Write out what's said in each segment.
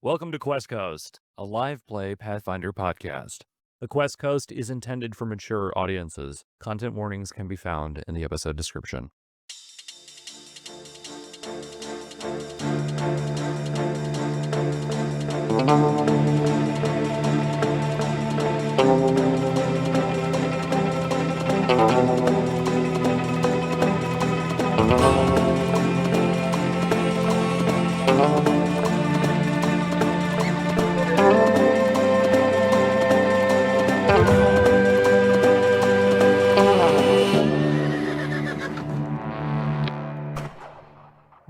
Welcome to Qwest Coast, a live play Pathfinder podcast. The Qwest Coast is intended for mature audiences. Content warnings can be found in the episode description.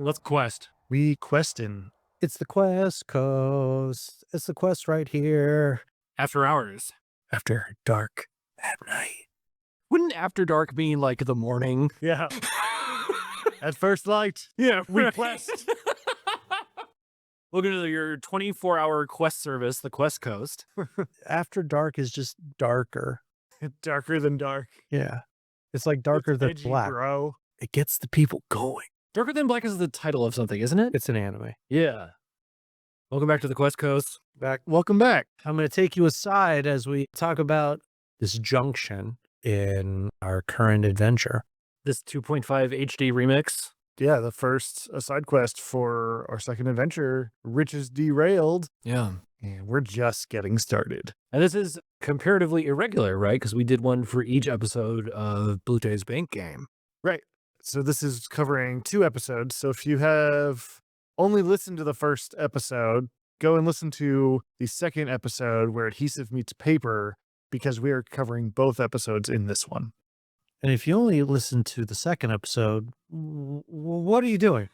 Let's quest. We questin'. It's the Qwest Coast. It's the quest right here. After hours. After dark at night. Wouldn't after dark mean like the morning? Yeah. At first light. Yeah, We quest. Welcome to your 24-hour quest service, the Qwest Coast. After dark is just darker. Darker than dark. Yeah. It's like darker It's than edgy, black. bro. It gets the people going. Darker Than Black is the title of something, isn't it? It's an anime. Yeah. Welcome back to the Qwest Coast. Welcome back. I'm going to take you aside as we talk about this junction in our current adventure. This 2.5 HD remix. Yeah, the first Aside Qwest for our second adventure, Riches Derailed. Yeah. And we're just getting started. And this is comparatively irregular, right? Because we did one for each episode of Blue Jay's Bank Game. Right. So this is covering 2 episodes. So if you have only listened to the first episode, go and listen to the second episode, Where Adhesive Meets Paper, because we are covering both episodes in this one. And if you only listen to the second episode, what are you doing?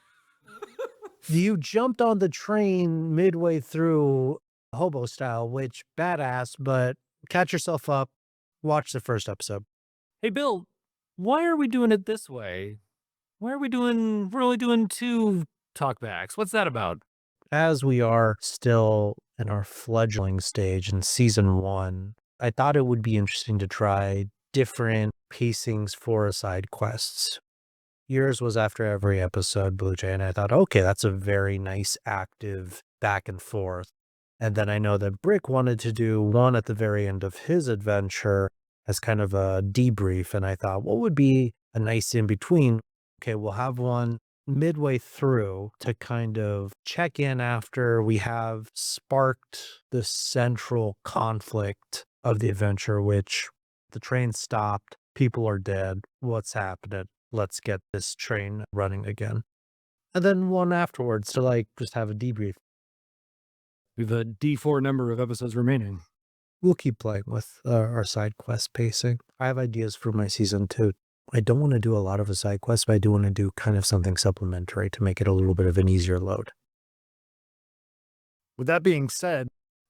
You jumped on the train midway through hobo style, which badass, but catch yourself up, watch the first episode. Hey, Bill, why are we doing it this way? We're only doing 2 talkbacks. What's that about? As we are still in our fledgling stage in season 1, I thought it would be interesting to try different pacings for Aside Quests. Yours was after every episode, Blue Jay, and I thought, okay, that's a very nice active back and forth. And then I know that Brick wanted to do one at the very end of his adventure as kind of a debrief, and I thought, what would be a nice in between? Okay, we'll have one midway through to kind of check in after we have sparked the central conflict of the adventure, which the train stopped, people are dead, what's happening? Let's get this train running again. And then one afterwards to just have a debrief. We've a D4 number of episodes remaining. We'll keep playing with our side quest pacing. I have ideas for my season 2. I don't want to do a lot of a side quest, but I do want to do kind of something supplementary to make it a little bit of an easier load. With that being said,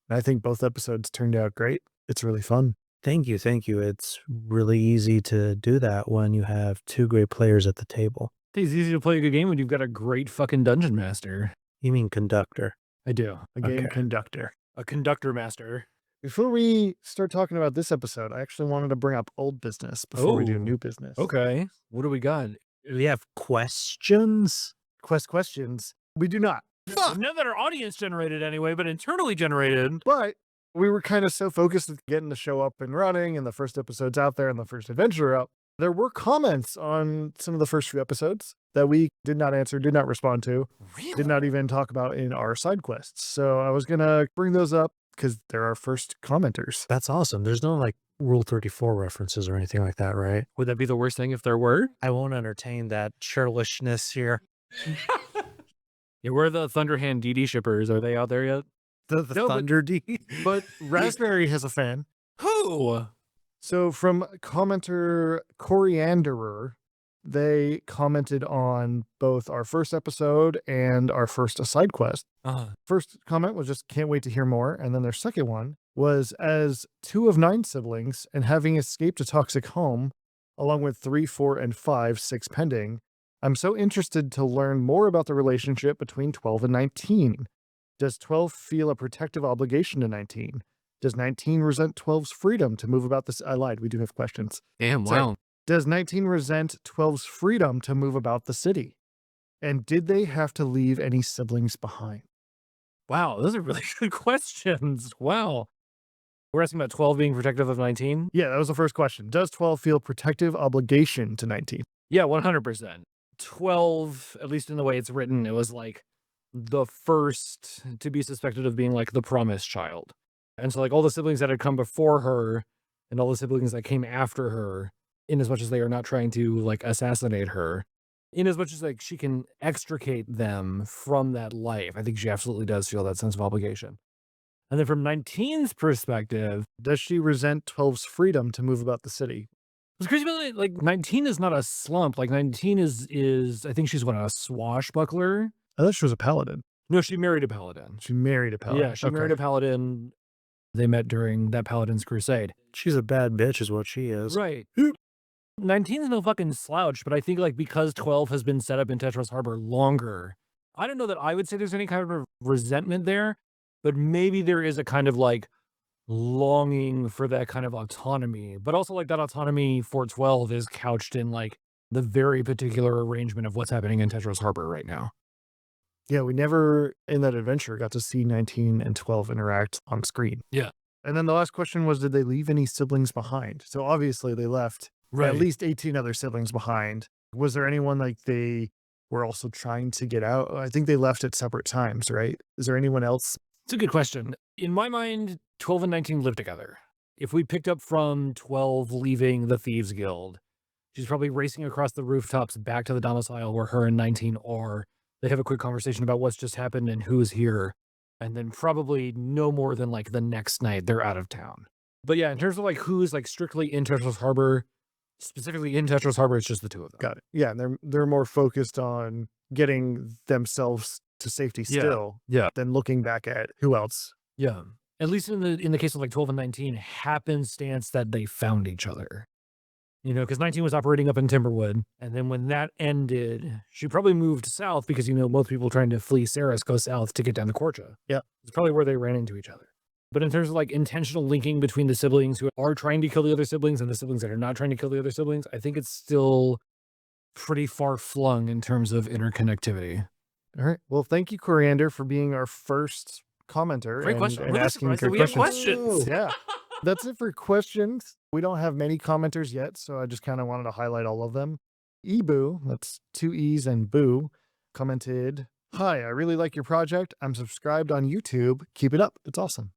I think both episodes turned out great. It's really fun. Thank you. It's really easy to do that when you have 2 great players at the table. It's easy to play a good game when you've got a great fucking dungeon master. You mean conductor? I do. A game Okay. conductor. A conductor master. Before we start talking about this episode, I actually wanted to bring up old business before we do Oh, new business. Okay. What do we got? We have questions? Quest questions. We do not. None that are audience generated anyway, but internally generated. But we were kind of so focused on getting the show up and running and the first episode's out there and the first adventure up. There were comments on some of the first few episodes that we did not answer, did not respond to, Really? did not even talk about in our side quests. So I was going to bring those up because they're our first commenters. That's awesome. There's no Rule 34 references or anything like that, right? Would that be the worst thing if there were? I won't entertain that churlishness here. Yeah, where are the Thunderhand DD shippers? Are they out there yet? The No, but- Thunder D. But Raspberry has a fan. Who? So from commenter Corianderer, they commented on both our first episode and our first Aside Quest. First comment was just can't wait to hear more. And then their second one was as 2 of 9 siblings and having escaped a toxic home, along with 3, 4, and 5, 6 pending, I'm so interested to learn more about the relationship between 12 and 19. Does 12 feel a protective obligation to 19? Does 19 resent 12's freedom to move about this? I lied. We do have questions. Damn, Sorry. wow. Does 19 resent 12's freedom to move about the city? And did they have to leave any siblings behind? Wow, those are really good questions. Wow. We're asking about 12 being protective of 19? Yeah, that was the first question. Does 12 feel protective obligation to 19? Yeah, 100%. 12, at least in the way it's written, it was like the first to be suspected of being like the promised child. And so like all the siblings that had come before her and all the siblings that came after her, in as much as they are not trying to like assassinate her, in as much as like she can extricate them from that life, I think she absolutely does feel that sense of obligation. And then from 19's perspective, Does she resent 12's freedom to move about the city? what's crazy about it, like 19 is not a slump. Like 19 is I think she's what, a swashbuckler? I thought she was a paladin. No, she married a paladin. She married a paladin. Yeah, she married a paladin. They met during that paladin's crusade. She's a bad bitch is what she is. Right. 19's no fucking slouch, but I think like because 12 has been set up in Tetros Harbor longer, I don't know that I would say there's any kind of resentment there, but maybe there is a kind of like longing for that kind of autonomy. But also like that autonomy for 12 is couched in like the very particular arrangement of what's happening in Tetros Harbor right now. Yeah, we never in that adventure got to see 19 and 12 interact on screen. Yeah. And then the last question was, did they leave any siblings behind? So obviously they left at least 18 other siblings behind. Was there anyone like they were also trying to get out? I think they left at separate times, right? Is there anyone else? It's a good question. In my mind, 12 and 19 live together. If we picked up from 12 leaving the Thieves Guild, she's probably racing across the rooftops back to the domicile where her and 19 are. They have a quick conversation about what's just happened and who's here. And then probably no more than like the next night they're out of town. But yeah, in terms of like who's like strictly in Tetros Harbor, specifically in Tetros Harbor, it's just the two of them. Got it. Yeah, and they're more focused on getting themselves to safety still than looking back at who else. Yeah. At least in the case of like 12 and 19, happenstance that they found each other. You know, because 19 was operating up in Timberwood. And then when that ended, she probably moved south because, you know, most people trying to flee Ceres go south to get down to Korcha. Yeah. It's probably where they ran into each other. But in terms of like intentional linking between the siblings who are trying to kill the other siblings and the siblings that are not trying to kill the other siblings, I think it's still pretty far flung in terms of interconnectivity. All right. Well, thank you, Coriander, for being our first commenter. Great question. And asking great we have questions. questions. Yeah. That's it for questions. We don't have many commenters yet, so I just kind of wanted to highlight all of them. Ebu, that's 2 E's and Boo, commented, "Hi, I really like your project. I'm subscribed on YouTube. Keep it up. It's awesome."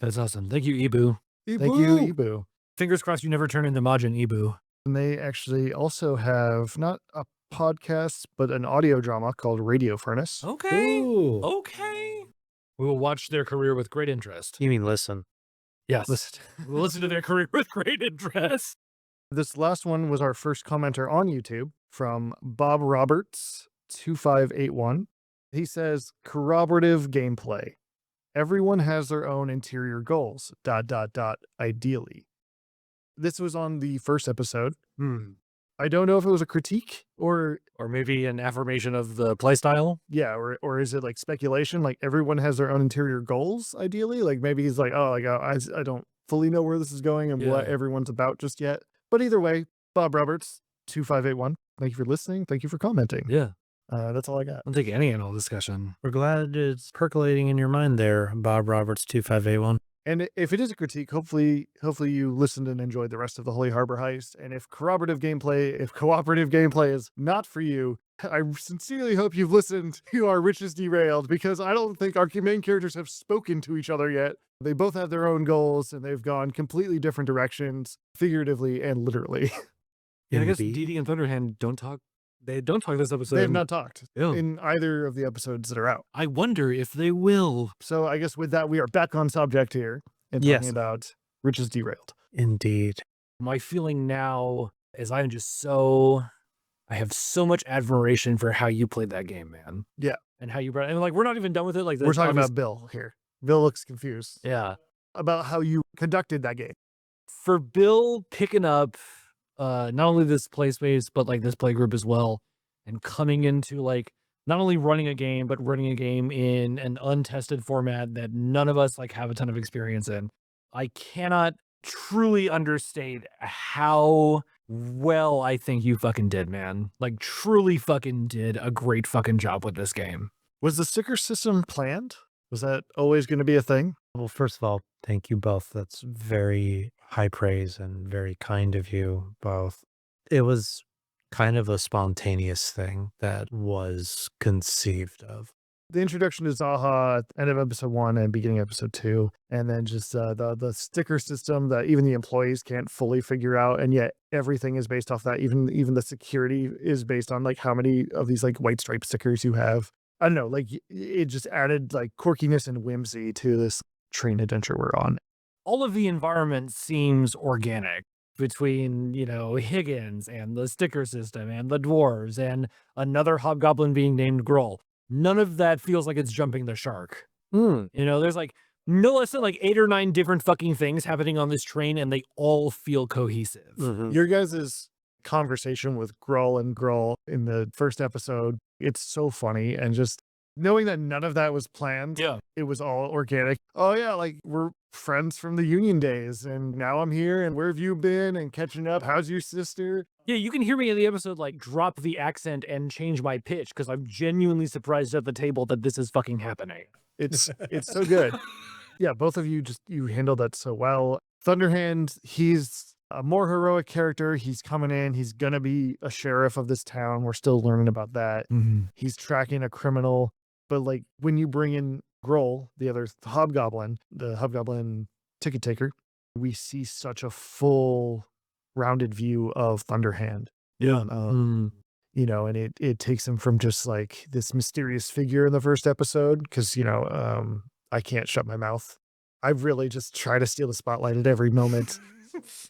That's awesome. Thank you, Ebu. Thank you, Ebu. Fingers crossed you never turn into Majin Ebu. And they actually also have not a podcast, but an audio drama called Radio Furnace. Okay. Ooh. Okay. We will watch their career with great interest. You mean listen? Yes. Listen. We'll listen to their career with great interest. This last one was our first commenter on YouTube from Bob Roberts 2581. He says, corroborative gameplay. Everyone has their own interior goals, ... ideally. This was on the first episode. I don't know if it was a critique or maybe an affirmation of the playstyle. Yeah, or is it like speculation? Like everyone has their own interior goals, ideally? Like maybe he's like, oh, like I don't fully know where this is going and what everyone's about just yet. But either way, Bob Roberts, 2581. Thank you for listening. Thank you for commenting. Yeah. That's all I got. I'll take any and all discussion. We're glad it's percolating in your mind there, Bob Roberts 2581. And if it is a critique, hopefully you listened and enjoyed the rest of the Holy Harbor Heist. And if cooperative gameplay is not for you, I sincerely hope you've listened to our Riches Derailed, because I don't think our main characters have spoken to each other yet. They both have their own goals and they've gone completely different directions, figuratively and literally. Yeah, I guess Dee and Thunderhand don't talk. They don't talk this episode. They have not talked Yeah. in either of the episodes that are out. I wonder if they will. So I guess with that, we are back on subject here and talking about Riches Derailed. Indeed. My feeling now is I have so much admiration for how you played that game, man. Yeah. And how you brought, and like, we're not even done with it. Like, We're talking about Bill here. Bill looks confused. Yeah. About how you conducted that game. For Bill picking up not only this play space, but like this play group as well, and coming into like not only running a game, but running a game in an untested format that none of us like have a ton of experience in. I cannot truly understate how well I think you fucking did, man. Like truly fucking did a great fucking job with this game. Was the sticker system planned? Was that always going to be a thing? Well, first of all, thank you both. That's very high praise and very kind of you both. It was kind of a spontaneous thing that was conceived of. The introduction to Zaha at the end of episode 1 and beginning of episode 2, and then just the sticker system that even the employees can't fully figure out, and yet everything is based off that. Even the security is based on like how many of these like white stripe stickers you have. I don't know, like it just added like quirkiness and whimsy to this train adventure we're on. All of the environment seems organic between, Higgins and the sticker system and the dwarves and another hobgoblin being named Groll. None of that feels like it's jumping the shark. There's like no less than like 8 or 9 different fucking things happening on this train, and they all feel cohesive. Your guys' conversation with Groll and Groll in the first episode, it's so funny, and just knowing that none of that was planned. Yeah. It was all organic. Oh yeah, like we're friends from the union days, and now I'm here, and where have you been, and catching up. How's your sister? Yeah, you can hear me in the episode like drop the accent and change my pitch because I'm genuinely surprised at the table that this is fucking happening. It's so good. Yeah, both of you you handled that so well. Thunderhand, he's a more heroic character. He's coming in. He's gonna be a sheriff of this town. We're still learning about that. He's tracking a criminal. But like when you bring in Groll, the hobgoblin ticket taker, we see such a full rounded view of Thunderhand. Yeah. And it takes him from just like this mysterious figure in the first episode, because I can't shut my mouth. I really just try to steal the spotlight at every moment.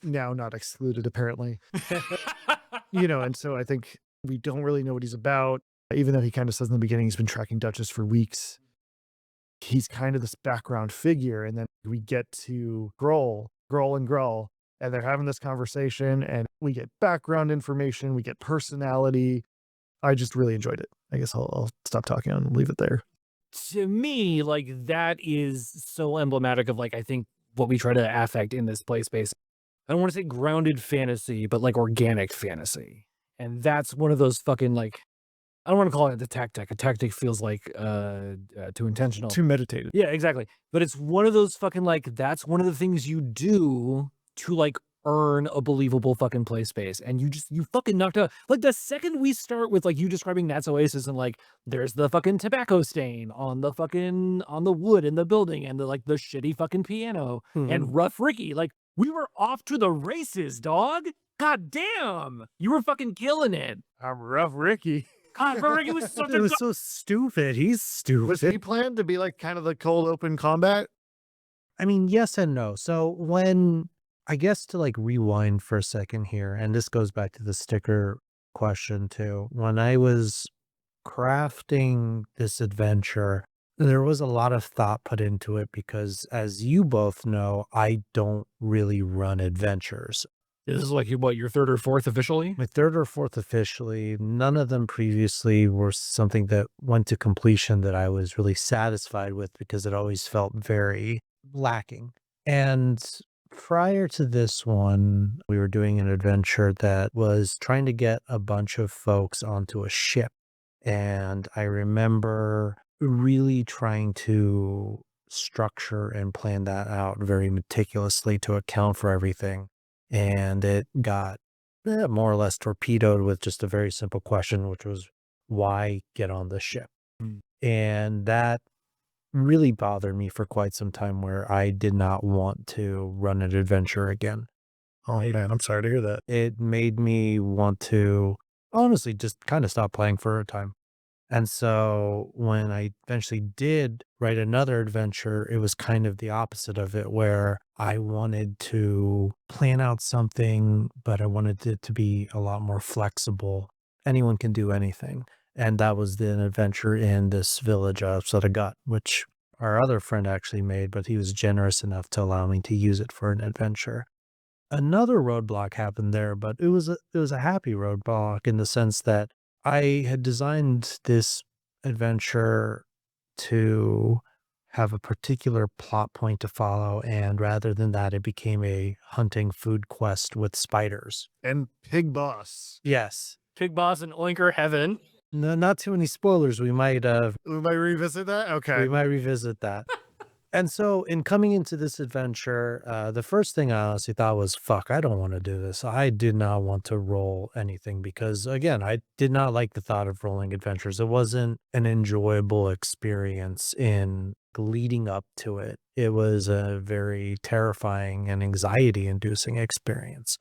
Now not excluded, apparently. And so I think we don't really know what he's about, even though he kind of says in the beginning he's been tracking Duchess for weeks. He's kind of this background figure, and then we get to Groll, and they're having this conversation, and we get background information, we get personality. I just really enjoyed it. I guess I'll stop talking and leave it there. To me, like that is so emblematic of like I think what we try to affect in this play space. I don't want to say grounded fantasy, but like organic fantasy. And that's one of those fucking like, I don't want to call it a tactic. A tactic feels like too intentional. Too meditative. Yeah, exactly. But it's one of those fucking like, that's one of the things you do to like earn a believable fucking play space. And you fucking knocked out. Like the second we start with like you describing Nat's Oasis and like there's the fucking tobacco stain on the wood in the building and the shitty fucking piano and Rough Ricky, like we were off to the races, dog. God damn. You were fucking killing it. I'm Rough Ricky. God, Rough Ricky was such It was so stupid. He's stupid. Was he planned to be like kind of the cold open combat? I mean, yes and no. So when, I guess to like rewind for a second here, and this goes back to the sticker question too. When I was crafting this adventure, there was a lot of thought put into it because, as you both know, I don't really run adventures. This is like your third or fourth officially? My third or fourth officially. None of them previously were something that went to completion that I was really satisfied with because it always felt very lacking. And prior to this one, we were doing an adventure that was trying to get a bunch of folks onto a ship. And I remember really trying to structure and plan that out very meticulously to account for everything. And it got more or less torpedoed with just a very simple question, which was, why get on the ship? And that really bothered me for quite some time, where I did not want to run an adventure again. Oh man, I'm sorry to hear that. It made me want to honestly just kind of stop playing for a time. And so when I eventually did write another adventure, it was kind of the opposite of it, where I wanted to plan out something, but I wanted it to be a lot more flexible. Anyone can do anything. And that was an adventure in this village of Sadagat, which our other friend actually made, but he was generous enough to allow me to use it for an adventure. Another roadblock happened there, but it was a happy roadblock in the sense that I had designed this adventure to have a particular plot point to follow, and rather than that, it became a hunting food quest with spiders. And Pig Boss. Yes. Pig Boss and Oinker Heaven. No, not too many spoilers. We might revisit that? Okay. we might revisit that. And so in coming into this adventure, the first thing I honestly thought was, fuck, I don't want to do this. I did not want to roll anything because, again, I did not like the thought of rolling adventures. It wasn't an enjoyable experience in leading up to it. It was a very terrifying and anxiety inducing experience.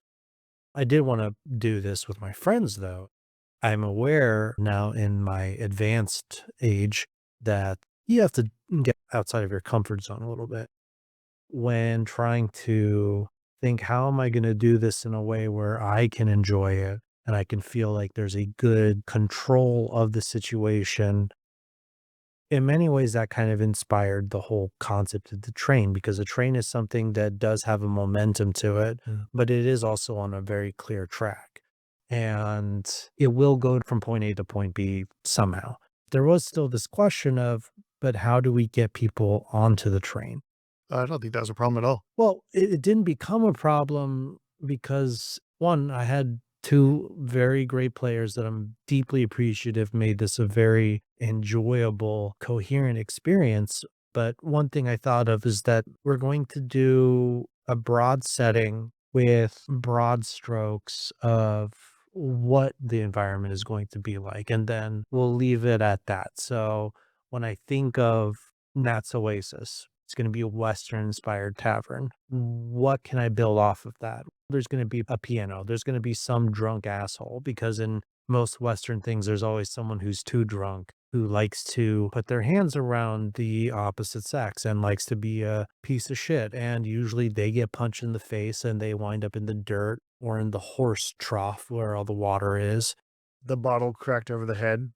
I did want to do this with my friends, though. I'm aware now in my advanced age that you have to get outside of your comfort zone a little bit when trying to think, how am I going to do this in a way where I can enjoy it and I can feel like there's a good control of the situation. In many ways, that kind of inspired the whole concept of the train, because a train is something that does have a momentum to it, but it is also on a very clear track. And it will go from point A to point B somehow. There was still this question of, but how do we get people onto the train? I don't think that was a problem at all. Well, it didn't become a problem because, one, I had two very great players that I'm deeply appreciative made this a very enjoyable, coherent experience. But one thing I thought of is that we're going to do a broad setting with broad strokes of what the environment is going to be like, and then we'll leave it at that. So when I think of Nat's Oasis, it's going to be a Western inspired tavern. What can I build off of that? There's going to be a piano. There's going to be some drunk asshole, because in most Western things, there's always someone who's too drunk, who likes to put their hands around the opposite sex and likes to be a piece of shit. And usually they get punched in the face and they wind up in the dirt or in the horse trough where all the water is. The bottle cracked over the head.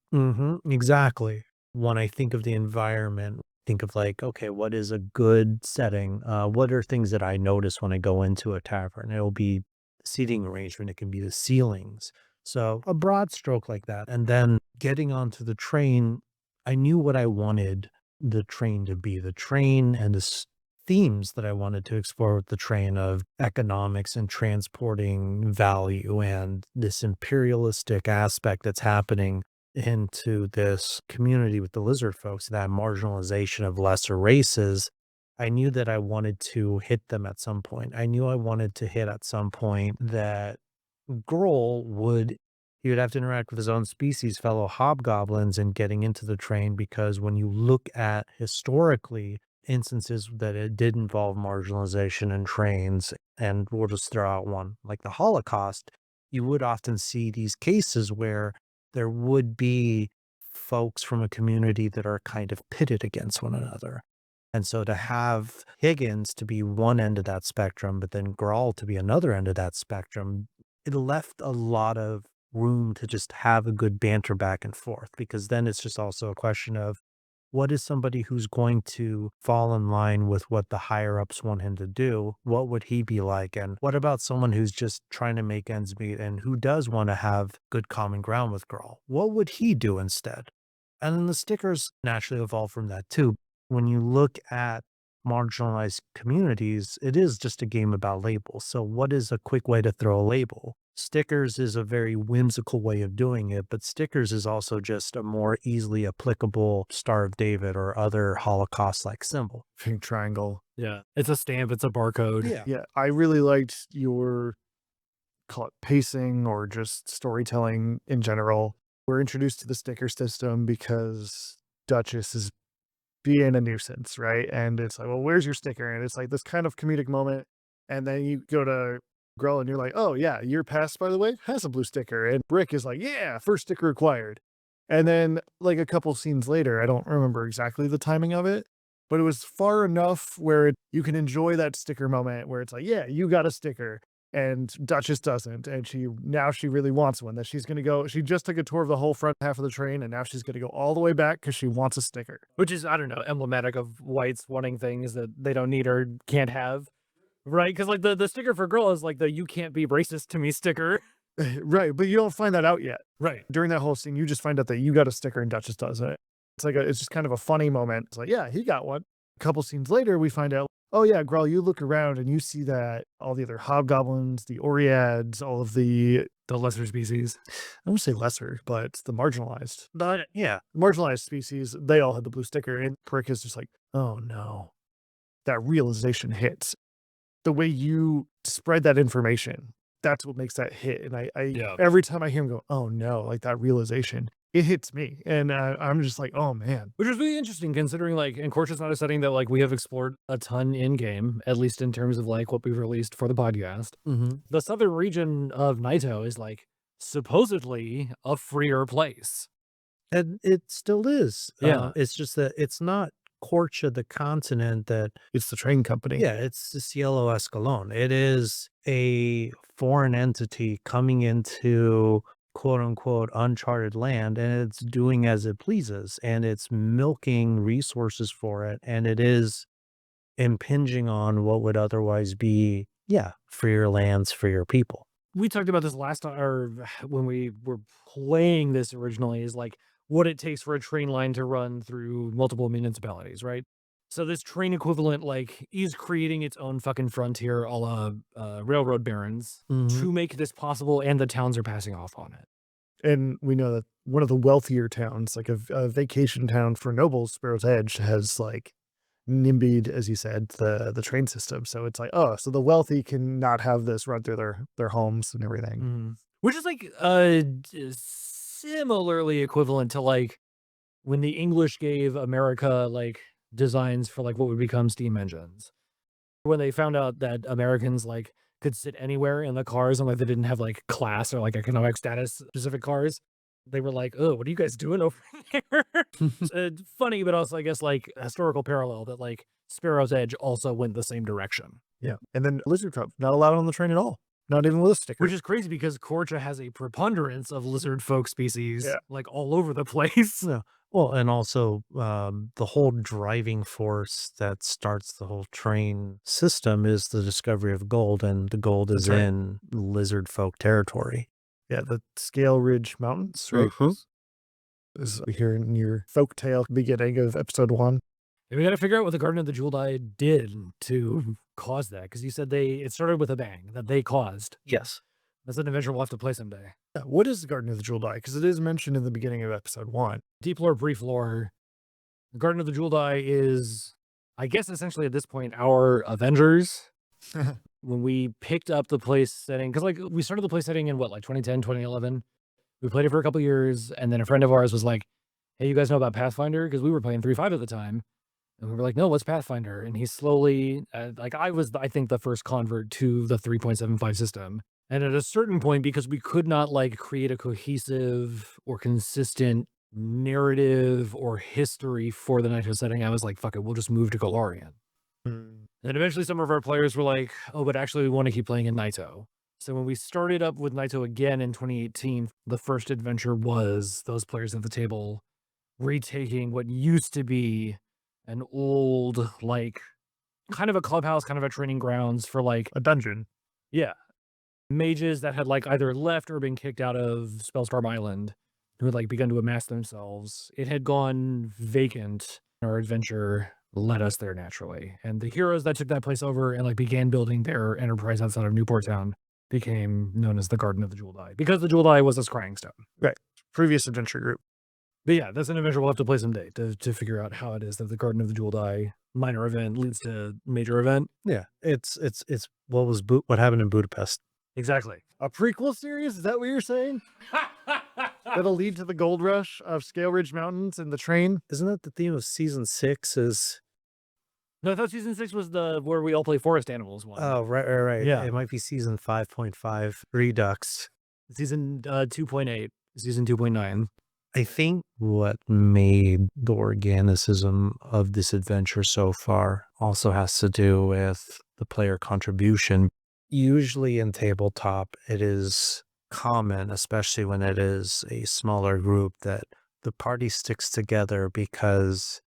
Exactly. When I think of the environment, think of like, okay, what is a good setting? What are things that I notice when I go into a tavern? It'll be seating arrangement. It can be the ceilings. So a broad stroke like that. And then getting onto the train, I knew what I wanted the train to be. The train and the themes that I wanted to explore with the train of economics and transporting value and this imperialistic aspect that's happening into this community with the lizard folks, that marginalization of lesser races. I knew that I wanted to hit them at some point. I knew I wanted to hit at some point that Grohl he would have to interact with his own species, fellow hobgoblins, and getting into the train, because when you look at historically instances that it did involve marginalization in trains, and we'll just throw out one like the Holocaust, you would often see these cases where there would be folks from a community that are kind of pitted against one another. And so to have Higgins to be one end of that spectrum, but then Grawl to be another end of that spectrum, it left a lot of room to just have a good banter back and forth, because then it's just also a question of, what is somebody who's going to fall in line with what the higher ups want him to do? What would he be like? And what about someone who's just trying to make ends meet and who does want to have good common ground with Grawl? What would he do instead? And then the stickers naturally evolve from that too. When you look at marginalized communities, it is just a game about labels. So what is a quick way to throw a label? Stickers is a very whimsical way of doing it, but stickers is also just a more easily applicable Star of David or other Holocaust-like symbol. Pink triangle. Yeah. It's a stamp. It's a barcode. Yeah. I really liked your, call it pacing or just storytelling in general. We're introduced to the sticker system because Duchess is being a nuisance, right? And it's like, well, where's your sticker? And it's like this kind of comedic moment. And then you go to Growl and you're like, oh yeah, your pass, by the way, has a blue sticker. And Brick is like, yeah, first sticker required. And then like a couple scenes later, I don't remember exactly the timing of it, but it was far enough where you can enjoy that sticker moment where it's like, yeah, you got a sticker. And Duchess doesn't, and she really wants one. That she's gonna go. She just took a tour of the whole front half of the train, and now she's gonna go all the way back because she wants a sticker. Which is, I don't know, emblematic of whites wanting things that they don't need or can't have, right? Because like the sticker for girl is like the "you can't be racist to me" sticker, Right, but you don't find that out yet. right? During that whole scene, you just find out that you got a sticker and Duchess doesn't. It's like it's just kind of a funny moment. It's like, yeah, he got one. A couple scenes later, we find out oh yeah, Grawl, you look around and you see that all the other hobgoblins, the Oreads, all of the lesser species. I won't say lesser, but the marginalized. Yeah. Marginalized species, they all had the blue sticker. And Prick is just like, oh no. That realization hits. The way you spread that information, that's what makes that hit. And Yeah. every time I hear him go, oh no, like that realization, it hits me. And I'm just like, oh man. Which is really interesting considering, like, and Korcha's not a setting that, like, we have explored a ton in-game, at least in terms of, like, what we've released for the podcast. The southern region of Naito is, like, supposedly a freer place. And it still is. Yeah. It's just that it's not Korcha, the continent, that It's the train company. yeah, it's the Cielo Escalon. It is a foreign entity coming into quote unquote uncharted land, and it's doing as it pleases, and it's milking resources for it, and it is impinging on what would otherwise be, yeah, freer lands for your people. We talked about this last time, or when we were playing this originally, is like what it takes for a train line to run through multiple municipalities, right? So this train equivalent, like, is creating its own fucking frontier, a la railroad barons, to make this possible, and the towns are passing off on it. And we know that one of the wealthier towns, like a vacation town for nobles, Sparrow's Edge, has like nimbied, as you said, the train system. So it's like, oh, so the wealthy can not have this run through their homes and everything. Which is like similarly equivalent to like when the English gave America like designs for like what would become steam engines. When they found out that Americans like could sit anywhere in the cars and like they didn't have like class or like economic status specific cars, they were like, "Oh, what are you guys doing over there?" Funny, but also I guess like a historical parallel that like Sparrow's Edge also went the same direction. Yeah. And then lizard folk not allowed on the train at all. Not even with a sticker. Which is crazy because Korcha has a preponderance of lizard folk species Yeah. like all over the place. Yeah. Well, and also the whole driving force that starts the whole train system is the discovery of gold, and the gold is That's right. in lizard folk territory. Yeah, the Scale Ridge Mountains, right? As we hear in your folktale beginning of episode 1. And we got to figure out what the Garden of the Jeweled Eye did to cause that, because you said it started with a bang that they caused. Yes. That's an adventure we'll have to play someday. Yeah, what is the Garden of the Jeweled Eye? Because it is mentioned in the beginning of episode 1. Deep lore, brief lore. The Garden of the Jeweled Eye is, I guess, essentially at this point, our Avengers. When we picked up the place setting, because like we started the place setting in what, like 2010, 2011. We played it for a couple years, and then a friend of ours was like, "Hey, you guys know about Pathfinder?" Because we were playing 3.5 at the time. And we were like, "No, what's Pathfinder?" And he slowly, like I was, I think, the first convert to the 3.75 system. And at a certain point, because we could not like create a cohesive or consistent narrative or history for the Naito setting, I was like, fuck it, we'll just move to Golarion. And eventually some of our players were like, oh, but actually we want to keep playing in Naito. So when we started up with Naito again in 2018, the first adventure was those players at the table retaking what used to be an old, like, kind of a clubhouse, kind of a training grounds for like A dungeon. yeah, mages that had like either left or been kicked out of Spellstorm Island, who had like begun to amass themselves. It had gone vacant. Our adventure led us there naturally. And the heroes that took that place over and like began building their enterprise outside of Newport Town became known as the Garden of the Jeweled Eye, because the Jeweled Eye was a scrying stone. Previous adventure group. But yeah, that's an adventure we'll have to play someday to figure out how it is that the Garden of the Jeweled Eye minor event leads to major event. Yeah. It's what happened in Budapest. Exactly. A prequel series? Is that what you're saying? That'll lead to the gold rush of Scale Ridge Mountains and the train? Isn't that the theme of season 6 is? No, I thought season 6 was the where we all play forest animals one. Oh, right. Yeah. It might be season 5.5 Redux. Season 2.8, season 2.9. I think what made the organicism of this adventure so far also has to do with the player contribution. Usually in tabletop, it is common, especially when it is a smaller group, that the party sticks together because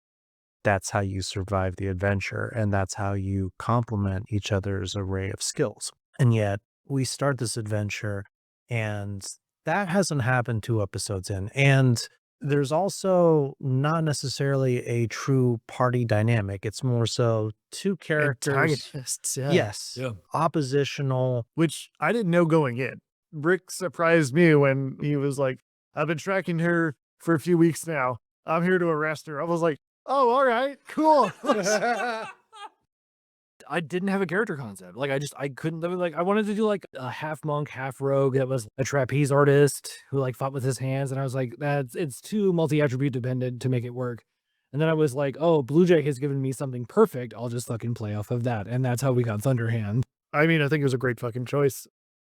that's how you survive the adventure, and that's how you complement each other's array of skills. And yet, we start this adventure, and that hasn't happened 2 episodes in. And There's also not necessarily a true party dynamic. It's more so two characters. Antagonists, yeah. Yes. Yeah. Oppositional. Which I didn't know going in. Rick surprised me when he was like, I've been tracking her for a few weeks now. I'm here to arrest her. I was like, oh, all right, cool. I didn't have a character concept. Like, I couldn't, like, I wanted to do like a half monk, half rogue that was a trapeze artist who like fought with his hands. And I was like, it's too multi-attribute dependent to make it work. And then I was like, oh, Blue Jay has given me something perfect. I'll just fucking play off of that. And that's how we got Thunderhand. I mean, I think it was a great fucking choice.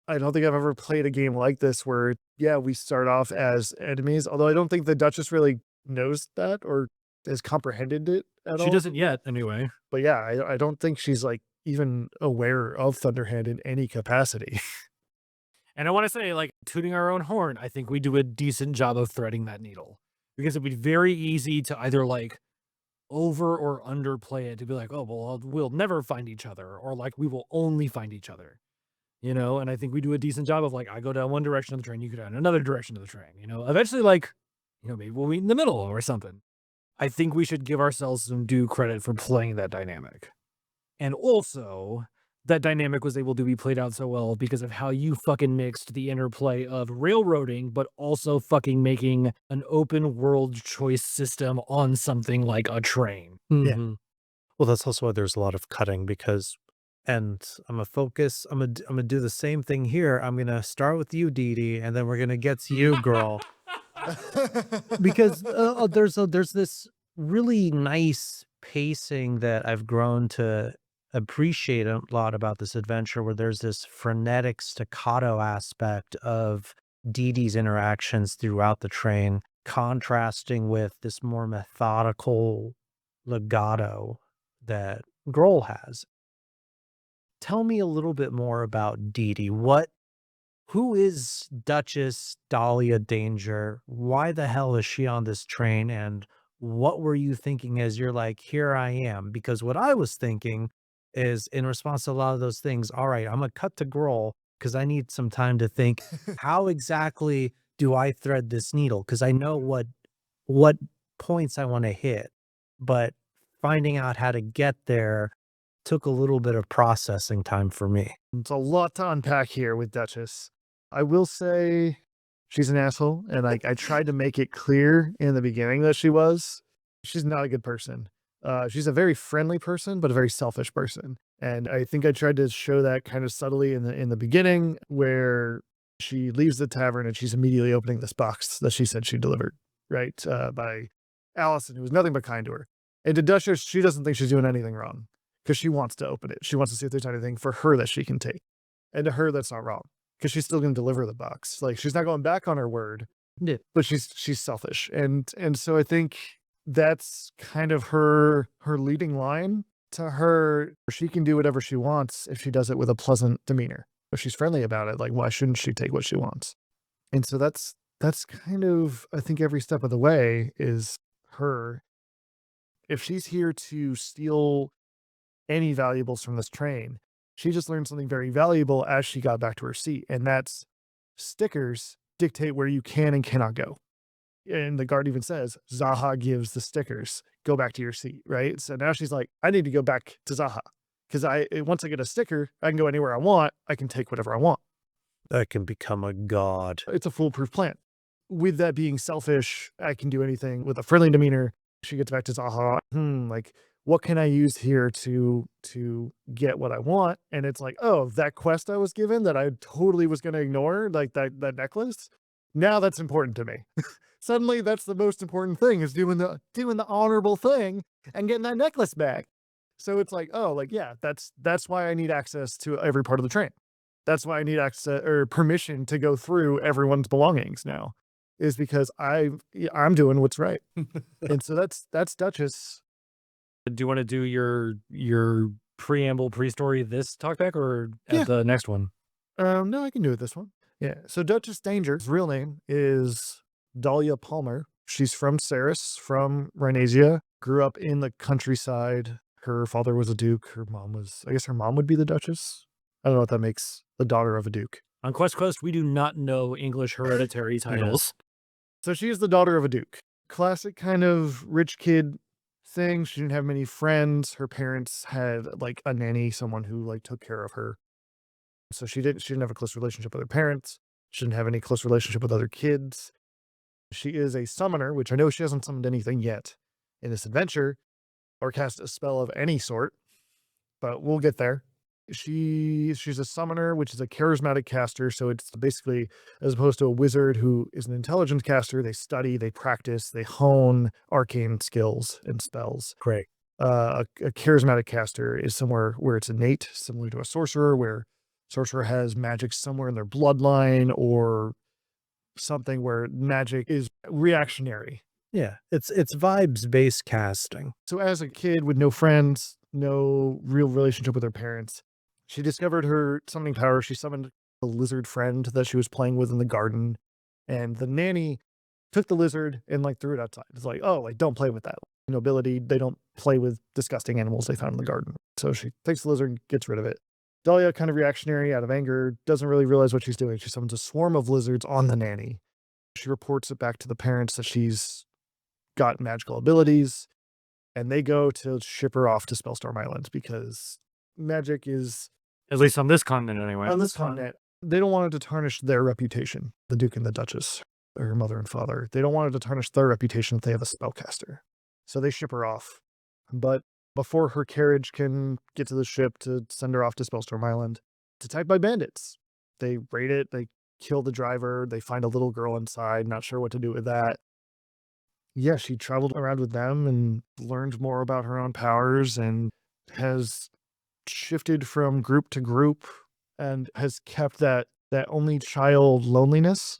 I don't think I've ever played a game like this where, yeah, we start off as enemies, although I don't think the Duchess really knows that or has comprehended it at all. She doesn't yet, anyway. But yeah, I don't think she's like even aware of Thunderhand in any capacity. And I want to say, like, tooting our own horn, I think we do a decent job of threading that needle. Because it'd be very easy to either, like, over or underplay it to be like, oh, well, we'll never find each other. Or, like, we will only find each other. You know? And I think we do a decent job of, like, I go down one direction of the train, you go down another direction of the train. You know? Eventually, like, you know, maybe we'll meet in the middle or something. I think we should give ourselves some due credit for playing that dynamic. And also, that dynamic was able to be played out so well because of how you fucking mixed the interplay of railroading, but also fucking making an open world choice system on something like a train. Mhm. Well, that's also why there's a lot of cutting because, and I'm gonna focus. I'm gonna do the same thing here. I'm gonna start with you, Dee Dee, and then we're gonna get to you, girl. Because there's this really nice pacing that I've grown to appreciate a lot about this adventure, where there's this frenetic staccato aspect of Dee Dee's interactions throughout the train, contrasting with this more methodical legato that Grohl has. Tell me a little bit more about Dee Dee. Who is Duchess Dahlia Danger? Why the hell is she on this train? And what were you thinking as you're like, here I am? Because what I was thinking is, in response to a lot of those things, all right, I'm going to cut to Grohl because I need some time to think, how exactly do I thread this needle? Because I know what points I want to hit, but finding out how to get there took a little bit of processing time for me. It's a lot to unpack here with Duchess. I will say she's an asshole, and I tried to make it clear in the beginning that she was. She's not a good person. She's a very friendly person, but a very selfish person. And I think I tried to show that kind of subtly in the beginning, where she leaves the tavern and she's immediately opening this box that she said she delivered, right? By Allison, who was nothing but kind to her. And to Duchess, she doesn't think she's doing anything wrong because she wants to open it. She wants to see if there's anything for her that she can take. And to her, that's not wrong because she's still going to deliver the box. Like, she's not going back on her word, Yeah. but she's selfish. And so I think that's kind of her leading line to her. She can do whatever she wants if she does it with a pleasant demeanor. If she's friendly about it, like, why shouldn't she take what she wants? And so that's kind of, I think, every step of the way is her. If she's here to steal any valuables from this train, she just learned something very valuable as she got back to her seat. And that's stickers dictate where you can and cannot go. And the guard even says, Zaha gives the stickers, go back to your seat, right? So now she's like, I need to go back to Zaha because once I get a sticker, I can go anywhere I want. I can take whatever I want. I can become a god. It's a foolproof plan. With that being selfish, I can do anything with a friendly demeanor. She gets back to Zaha, like, what can I use here to get what I want? And it's like, oh, that quest I was given that I totally was going to ignore, like that necklace. Now that's important to me. Suddenly that's the most important thing, is doing the honorable thing and getting that necklace back. So it's like, oh, like, yeah, that's why I need access to every part of the train. That's why I need access or permission to go through everyone's belongings now, is because I'm doing what's right. And so that's Duchess. Do you want to do your preamble, pre-story this talkback or at the next one? No, I can do it this one. Yeah. So Duchess Danger's real name is Dahlia Palmer. She's from Ceres, from Rhynasia, grew up in the countryside. Her father was a duke. Her mom would be the Duchess. I don't know what that makes the daughter of a duke. On Qwest Coast, we do not know English hereditary titles. So she is the daughter of a duke. Classic kind of rich kid thing. She didn't have many friends. Her parents had like a nanny, someone who like took care of her. So she didn't have a close relationship with her parents. She didn't have any close relationship with other kids. She is a summoner, which I know she hasn't summoned anything yet in this adventure or cast a spell of any sort, but we'll get there. She's a summoner, which is a charismatic caster. So it's basically, as opposed to a wizard who is an intelligence caster, they study, they practice, they hone arcane skills and spells. Great. A charismatic caster is somewhere where it's innate, similar to a sorcerer, where sorcerer has magic somewhere in their bloodline or something where magic is reactionary. Yeah, it's vibes-based casting. So as a kid with no friends, no real relationship with her parents, she discovered her summoning power. She summoned a lizard friend that she was playing with in the garden, and the nanny took the lizard and like threw it outside. It's like, oh, like don't play with that. Nobility, they don't play with disgusting animals they found in the garden. So she takes the lizard and gets rid of it. Dahlia, kind of reactionary out of anger, doesn't really realize what she's doing. She summons a swarm of lizards on the nanny. She reports it back to the parents that she's got magical abilities, and they go to ship her off to Spellstorm Island because magic is, At least on this continent, anyway. on this continent, they don't want it to tarnish their reputation, the Duke and the Duchess, her mother and father. They don't want it to tarnish their reputation if they have a spellcaster. So they ship her off. But before her carriage can get to the ship to send her off to Spellstorm Island, it's attacked by bandits. They raid it, they kill the driver, they find a little girl inside, not sure what to do with that. Yeah, she traveled around with them and learned more about her own powers and has shifted from group to group and has kept that only child loneliness.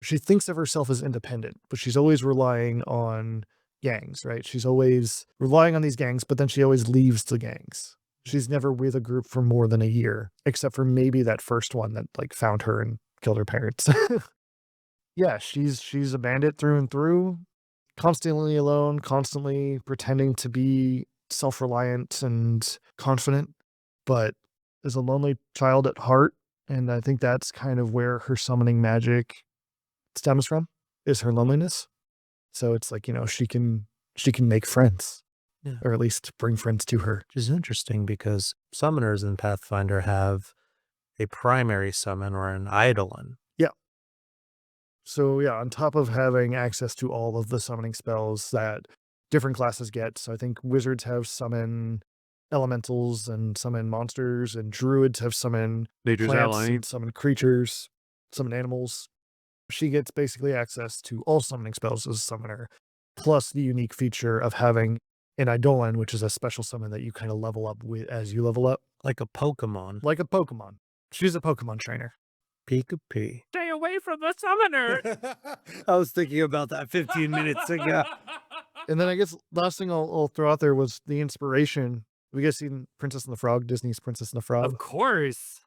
She thinks of herself as independent, but she's always relying on gangs, right? She's always relying on these gangs, but then she always leaves the gangs. She's never with a group for more than a year, except for maybe that first one that like found her and killed her parents. Yeah, she's a bandit through and through, constantly alone, constantly pretending to be self-reliant and confident, but is a lonely child at heart. And I think that's kind of where her summoning magic stems from, is her loneliness. So it's like, she can make friends, Yeah. or at least bring friends to her. Which is interesting because summoners in Pathfinder have a primary summon or an eidolon. So yeah, on top of having access to all of the summoning spells that different classes get. So I think wizards have summon elementals and summon monsters, and druids have summon Nature's plants ally. and summon creatures, summon animals. She gets basically access to all summoning spells as a summoner, plus the unique feature of having an eidolon, which is a special summon that you kind of level up with as you level up, Like a Pokemon. like a Pokemon. She's a Pokemon trainer. Pika-Pee. Stay away from the summoner. I was thinking about that 15 minutes ago. And then I guess last thing I'll throw out there was the inspiration. Have you guys seen Princess and the Frog, Disney's Princess and the Frog? Of course.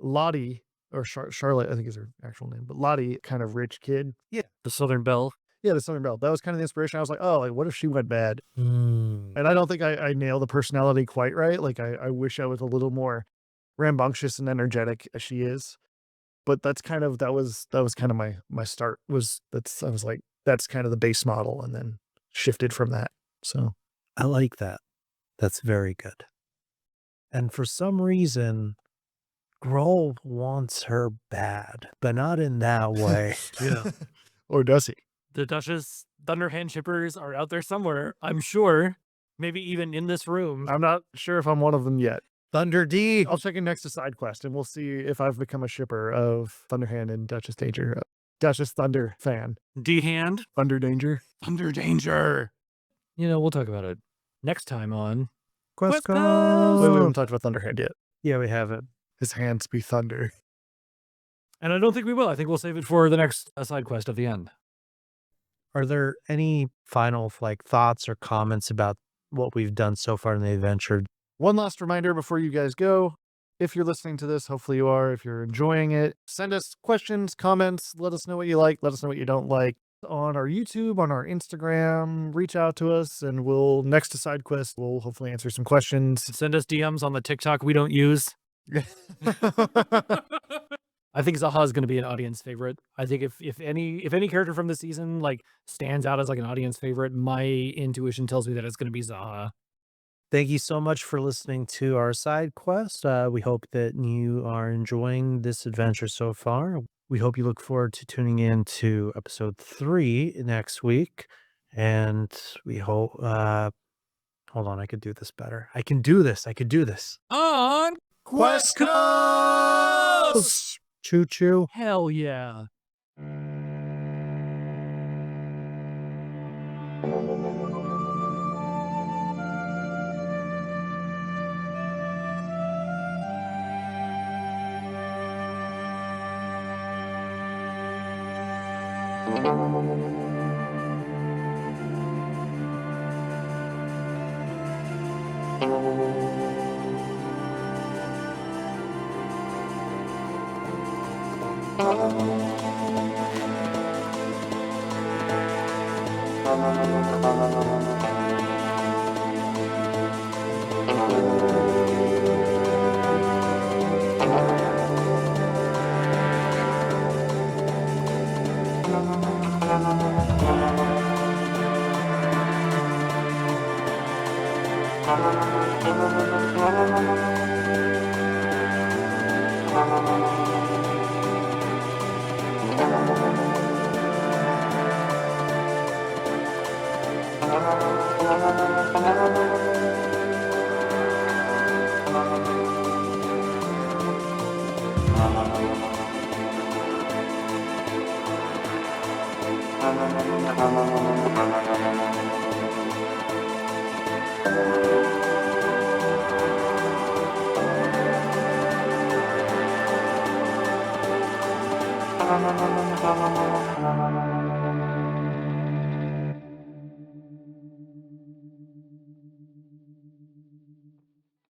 Lottie, or Charlotte, I think is her actual name, but Lottie, kind of rich kid. The Southern Belle. Yeah, the Southern Belle. That was kind of the inspiration. I was like, oh, like what if she went bad? Mm. And I don't think I nailed the personality quite right. Like I wish I was a little more rambunctious and energetic as she is. But that's kind of that was kind of my start. I was like, that's kind of the base model, and then shifted from that. So I like that. That's very good. And for some reason, Grohl wants her bad, but not in that way. Yeah. Or does he? The Duchess Thunderhand shippers are out there somewhere, I'm sure. Maybe even in this room. I'm not sure if I'm one of them yet. Thunder D. I'll check in next to Side Quest, and we'll see if I've become a shipper of Thunderhand and Duchess Danger. Duchess Thunder fan. D-Hand. Thunder Danger. Thunder Danger. We'll talk about it next time on Qwest Coast. Wait, we haven't talked about Thunderhand yet. Yeah, we have it. His hands be thunder. And I don't think we will. I think we'll save it for the next side quest at the end. Are there any final thoughts or comments about what we've done so far in the adventure? One last reminder before you guys go. If you're listening to this, hopefully you are. If you're enjoying it, send us questions, comments. Let us know what you like. Let us know what you don't like. On our YouTube, on our Instagram, reach out to us, and next to Side Quest, we'll hopefully answer some questions. Send us DMs on the TikTok we don't use. I I think Zaha is going to be an audience favorite. I think if any character from the season like stands out as like an audience favorite, my intuition tells me that it's going to be Zaha. Thank you so much for listening to our side quest. We hope that you are enjoying this adventure so far. We hope you look forward to tuning in to episode 3 next week. And we hope, hold on, I could do this better. I can do this. I could do this. On Qwest Coast! Choo choo. Hell yeah.